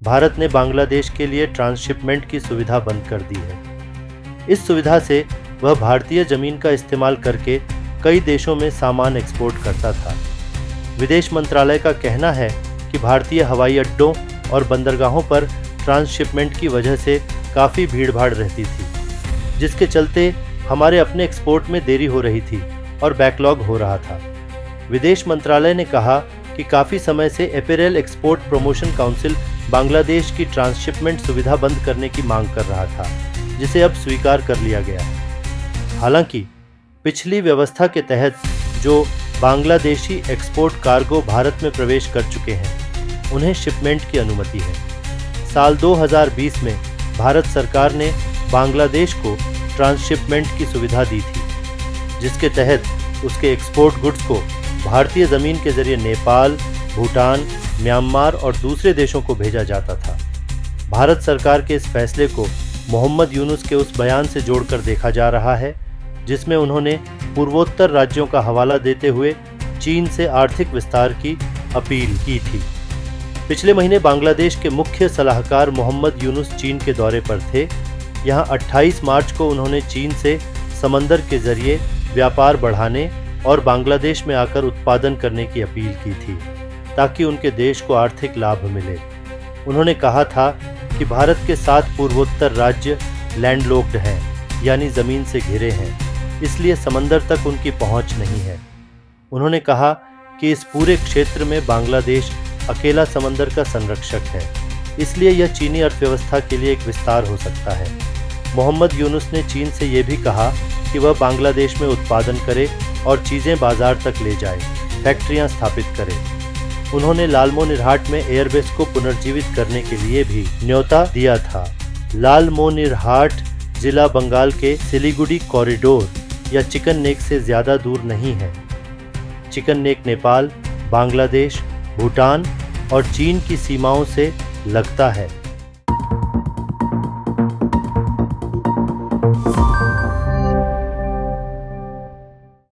भारत ने बांग्लादेश के लिए ट्रांसशिपमेंट की सुविधा बंद कर दी है। इस सुविधा से वह भारतीय जमीन का इस्तेमाल करके कई देशों में सामान एक्सपोर्ट करता था। विदेश मंत्रालय का कहना है कि भारतीय हवाई अड्डों और बंदरगाहों पर ट्रांसशिपमेंट की वजह से काफ़ी भीड़भाड़ रहती थी, जिसके चलते हमारे अपने एक्सपोर्ट में देरी हो रही थी और बैकलॉग हो रहा था। विदेश मंत्रालय ने कहा कि काफ़ी समय से अपैरेल एक्सपोर्ट प्रमोशन काउंसिल बांग्लादेश की ट्रांसशिपमेंट सुविधा बंद करने की मांग कर रहा था, जिसे अब स्वीकार कर लिया गया है। हालांकि पिछली व्यवस्था के तहत जो बांग्लादेशी एक्सपोर्ट कार्गो भारत में प्रवेश कर चुके हैं, उन्हें शिपमेंट की अनुमति है। साल 2020 में भारत सरकार ने बांग्लादेश को ट्रांसशिपमेंट की सुविधा दी थी, जिसके तहत उसके एक्सपोर्ट गुड्स को भारतीय ज़मीन के जरिए नेपाल, भूटान, म्यांमार और दूसरे देशों को भेजा जाता था। भारत सरकार के इस फैसले को मोहम्मद यूनुस के उस बयान से जोड़कर देखा जा रहा है, जिसमें उन्होंने पूर्वोत्तर राज्यों का हवाला देते हुए चीन से आर्थिक विस्तार की अपील की थी। पिछले महीने बांग्लादेश के मुख्य सलाहकार मोहम्मद यूनुस चीन के दौरे पर थे। यहाँ 28 मार्च को उन्होंने चीन से समंदर के जरिए व्यापार बढ़ाने और बांग्लादेश में आकर उत्पादन करने की अपील की थी, ताकि उनके देश को आर्थिक लाभ मिले। उन्होंने कहा था कि भारत के 7 पूर्वोत्तर राज्य लैंडलॉक्ड हैं, यानी ज़मीन से घिरे हैं, इसलिए समंदर तक उनकी पहुंच नहीं है। उन्होंने कहा कि इस पूरे क्षेत्र में बांग्लादेश अकेला समंदर का संरक्षक है, इसलिए यह चीनी अर्थव्यवस्था के लिए एक विस्तार हो सकता है। मोहम्मद यूनुस ने चीन से ये भी कहा कि वह बांग्लादेश में उत्पादन करे और चीज़ें बाजार तक ले जाए, फैक्ट्रियां स्थापित करे। उन्होंने लालमोनिरहाट में एयरबेस को पुनर्जीवित करने के लिए भी न्योता दिया था। लालमोनिरहाट जिला बंगाल के सिलीगुड़ी कॉरिडोर या चिकन नेक से ज़्यादा दूर नहीं है। चिकन नेक नेपाल, बांग्लादेश, भूटान और चीन की सीमाओं से लगता है।